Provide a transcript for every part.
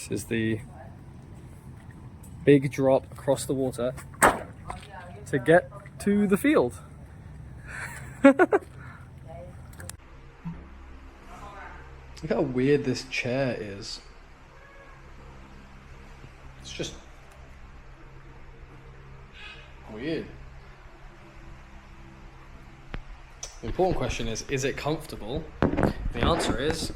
This is the big drop across the water to get to the field. Look how weird this chair is. It's just weird. The important question is it comfortable? The answer is,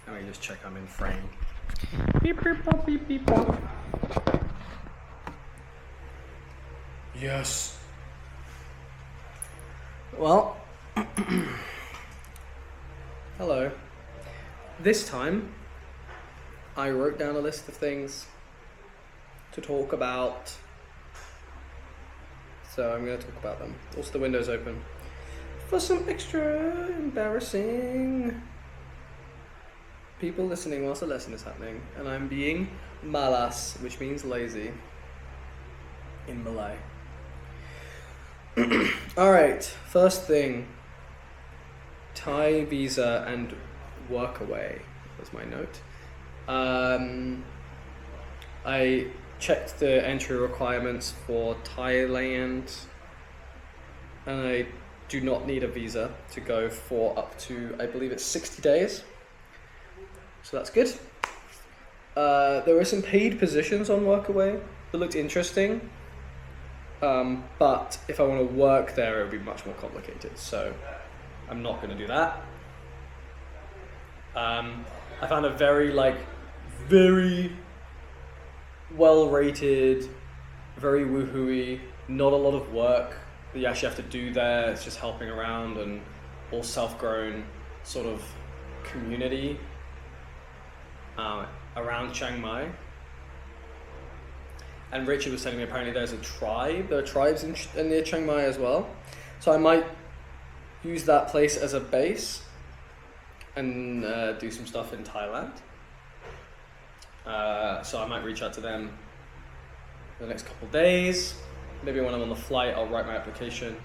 Let me just check I'm in frame. Beep, beep, bop, beep, beep, bop. Yes. Well, hello. This time, I wrote down a list of things to talk about. So I'm going to talk about them. Also, the window's open for some extra embarrassing people listening whilst the lesson is happening. And I'm being malas, which means lazy in Malay. Alright, first thing. Thai visa and Workaway was my note. I checked the entry requirements for Thailand, and I do not need a visa to go for up to, I believe it's 60 days. So that's good. There were some paid positions on Workaway that looked interesting, but if I want to work there, it would be much more complicated. So I'm not going to do that. I found a very well-rated, very woohooey, not a lot of work that you actually have to do there. It's just helping around and all self-grown sort of community around Chiang Mai. And Richard was telling me apparently there's a tribe. There are tribes near Chiang Mai as well. So I might use that place as a base and do some stuff in Thailand. So I might reach out to them in the next couple of days. Maybe when I'm on the flight, I'll write my application.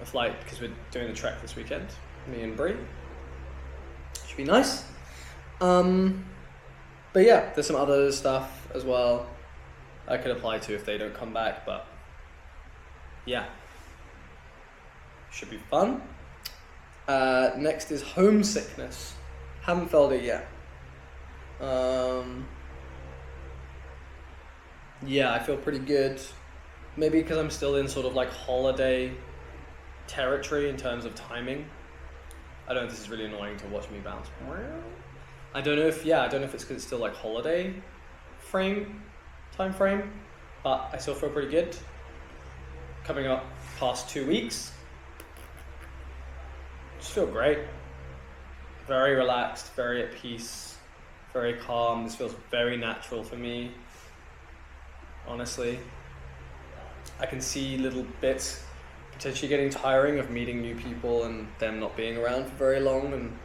A flight, because we're doing the trek this weekend, me and Brie. Should be nice. But yeah, there's some other stuff as well I could apply to if they don't come back, but yeah. Should be fun. Next is homesickness. Haven't felt it yet. Yeah, I feel pretty good. Maybe because I'm still in sort of like holiday territory in terms of timing. I don't know if this is really annoying to watch me bounce. I don't know if it's because it's still like holiday time frame, but I still feel pretty good. Coming up past 2 weeks. Just feel great. Very relaxed, very at peace, very calm. This feels very natural for me, honestly. I can see little bits potentially getting tiring of meeting new people and them not being around for very long, and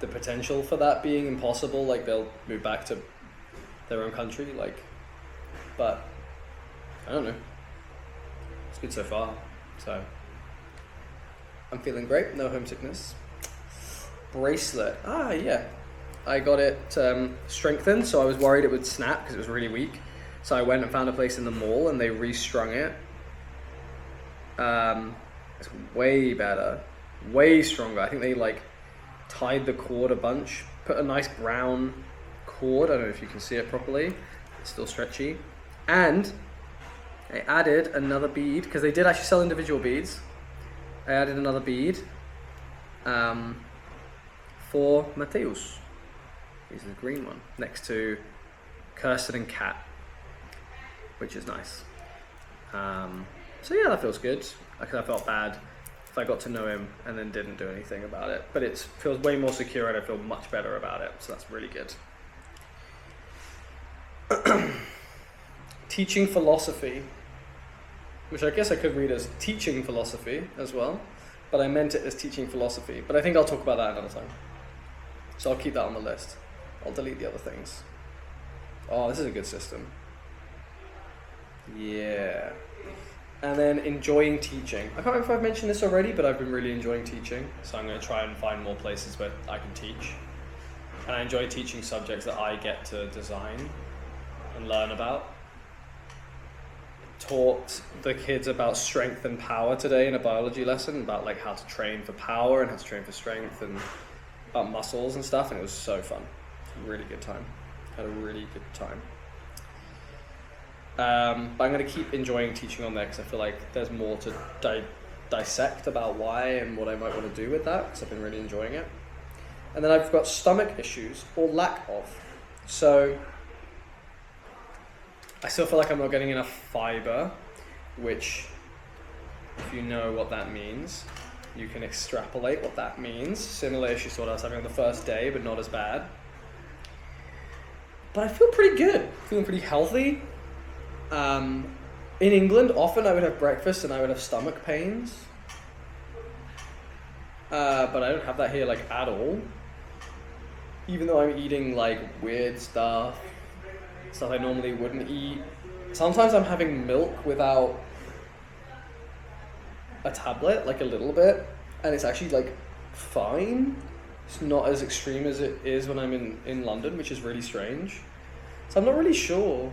the potential for that being impossible, like they'll move back to their own country, but I don't know. It's good so far, so I'm feeling great, no homesickness. Bracelet, yeah. I got it strengthened, so I was worried it would snap because it was really weak. So I went and found a place in the mall and they restrung it. It's way better, way stronger. I think they tied the cord a bunch, put a nice brown cord. I don't know if you can see it properly. It's still stretchy. And I added another bead, because they did actually sell individual beads. I added another bead for Mateus. He's the green one, next to Kirsten and Kat, which is nice. So yeah, that feels good. I felt bad if I got to know him and then didn't do anything about it. But it feels way more secure and I feel much better about it. So that's really good. Teaching philosophy, which I guess I could read as teaching philosophy as well, but I meant it as teaching philosophy. But I think I'll talk about that another time. So I'll keep that on the list. I'll delete the other things. Oh, this is a good system. Yeah. And then enjoying teaching. I can't remember if I've mentioned this already, but I've been really enjoying teaching. So I'm going to try and find more places where I can teach. And I enjoy teaching subjects that I get to design and learn about. Taught the kids about strength and power today in a biology lesson, about like how to train for power and how to train for strength and about muscles and stuff, and it was so fun. Really good time. Had a really good time. But I'm going to keep enjoying teaching on there because I feel like there's more to dissect about why and what I might want to do with that, because I've been really enjoying it. And then I've got stomach issues, or lack of. So I still feel like I'm not getting enough fiber, which, if you know what that means, you can extrapolate what that means. Similar issues to what I was having on the first day, but not as bad. But I feel pretty good, feeling pretty healthy. In England, often I would have breakfast and I would have stomach pains. But I don't have that here like at all. Even though I'm eating like weird stuff I normally wouldn't eat. Sometimes I'm having milk without a tablet, like a little bit, and it's actually like fine. It's not as extreme as it is when I'm in London, which is really strange. So I'm not really sure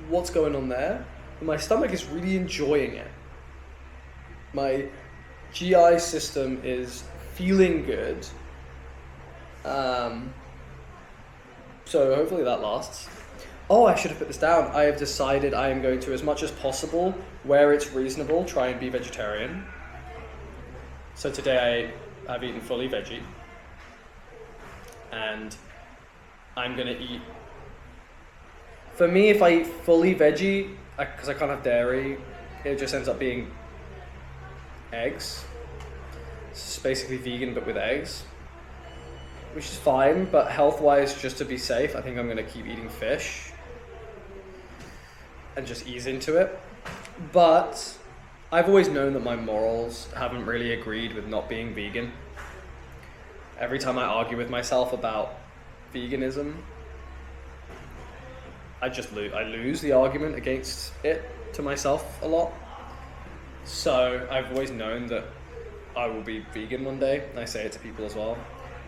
what's going on there, but my stomach is really enjoying it. My GI system is feeling good. So hopefully that lasts. Oh, I should have put this down. I have decided I am going to, as much as possible, where it's reasonable, try and be vegetarian. So today I've eaten fully veggie. And I'm going to eat... For me, if I eat fully veggie, because I can't have dairy, it just ends up being eggs. It's basically vegan, but with eggs. Which is fine, but health-wise, just to be safe, I think I'm going to keep eating fish and just ease into it. But I've always known that my morals haven't really agreed with not being vegan. Every time I argue with myself about veganism, I lose the argument against it to myself a lot. So I've always known that I will be vegan one day, and I say it to people as well.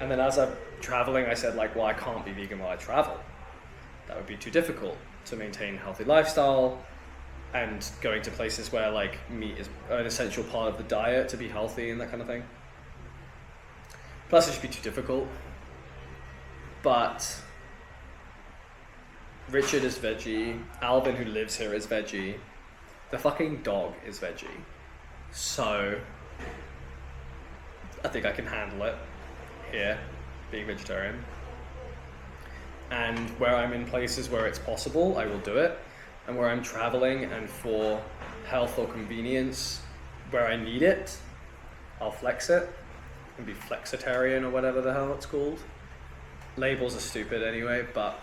And then as I'm traveling, I said like, well, I can't be vegan while I travel. That would be too difficult to maintain a healthy lifestyle and going to places where like meat is an essential part of the diet to be healthy and that kind of thing. Plus it should be too difficult. But Richard is veggie, Alvin, who lives here, is veggie, the fucking dog is veggie. So I think I can handle it here, being vegetarian. And where I'm in places where it's possible, I will do it. And where I'm traveling and for health or convenience, where I need it, I'll flex it and be flexitarian or whatever the hell it's called. Labels are stupid anyway, but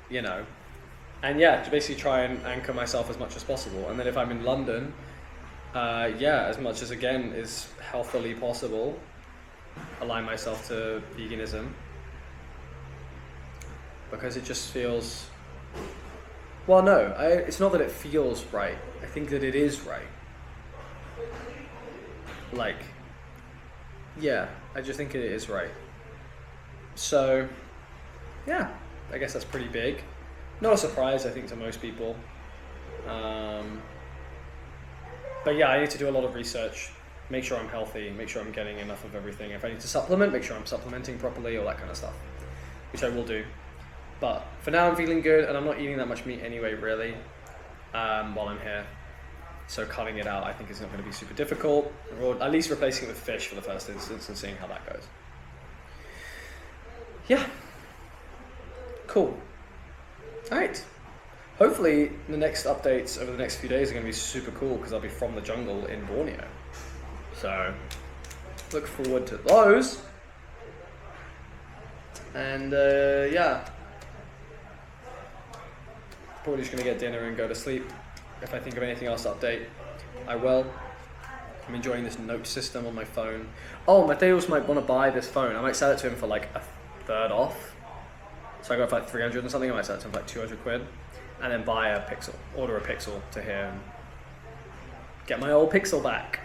you know. And yeah, to basically try and anchor myself as much as possible. And then if I'm in London, as much as again is healthily possible, align myself to veganism, because it just feels, well, no, it's not that it feels right. I think that it is right. Like, yeah, I just think it is right. So, yeah, I guess that's pretty big. Not a surprise, I think, to most people. But yeah, I need to do a lot of research, make sure I'm healthy, make sure I'm getting enough of everything. If I need to supplement, make sure I'm supplementing properly, all that kind of stuff, which I will do. But for now, I'm feeling good, and I'm not eating that much meat anyway, really, while I'm here. So cutting it out, I think, is not going to be super difficult, or at least replacing it with fish for the first instance and seeing how that goes. Yeah. Cool. All right. Hopefully, the next updates over the next few days are going to be super cool, because I'll be from the jungle in Borneo. So, look forward to those. And, yeah. Probably just going to get dinner and go to sleep. If I think of anything else to update, I will. I'm enjoying this note system on my phone. Oh, Mateos might want to buy this phone. I might sell it to him for like a third off. So I got it for like 300 and something. I might sell it to him for like 200 quid. And then buy a Pixel. Order a Pixel to him. Get my old Pixel back.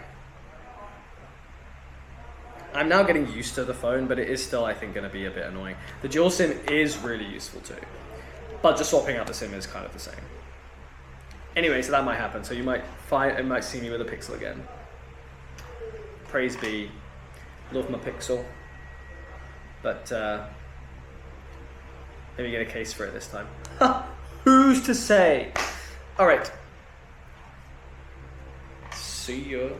I'm now getting used to the phone, but it is still, I think, going to be a bit annoying. The dual SIM is really useful too, but just swapping out the SIM is kind of the same. Anyway, so that might happen. So you might see me with a Pixel again. Praise be, love my Pixel, but maybe get a case for it this time. Who's to say? All right. See ya.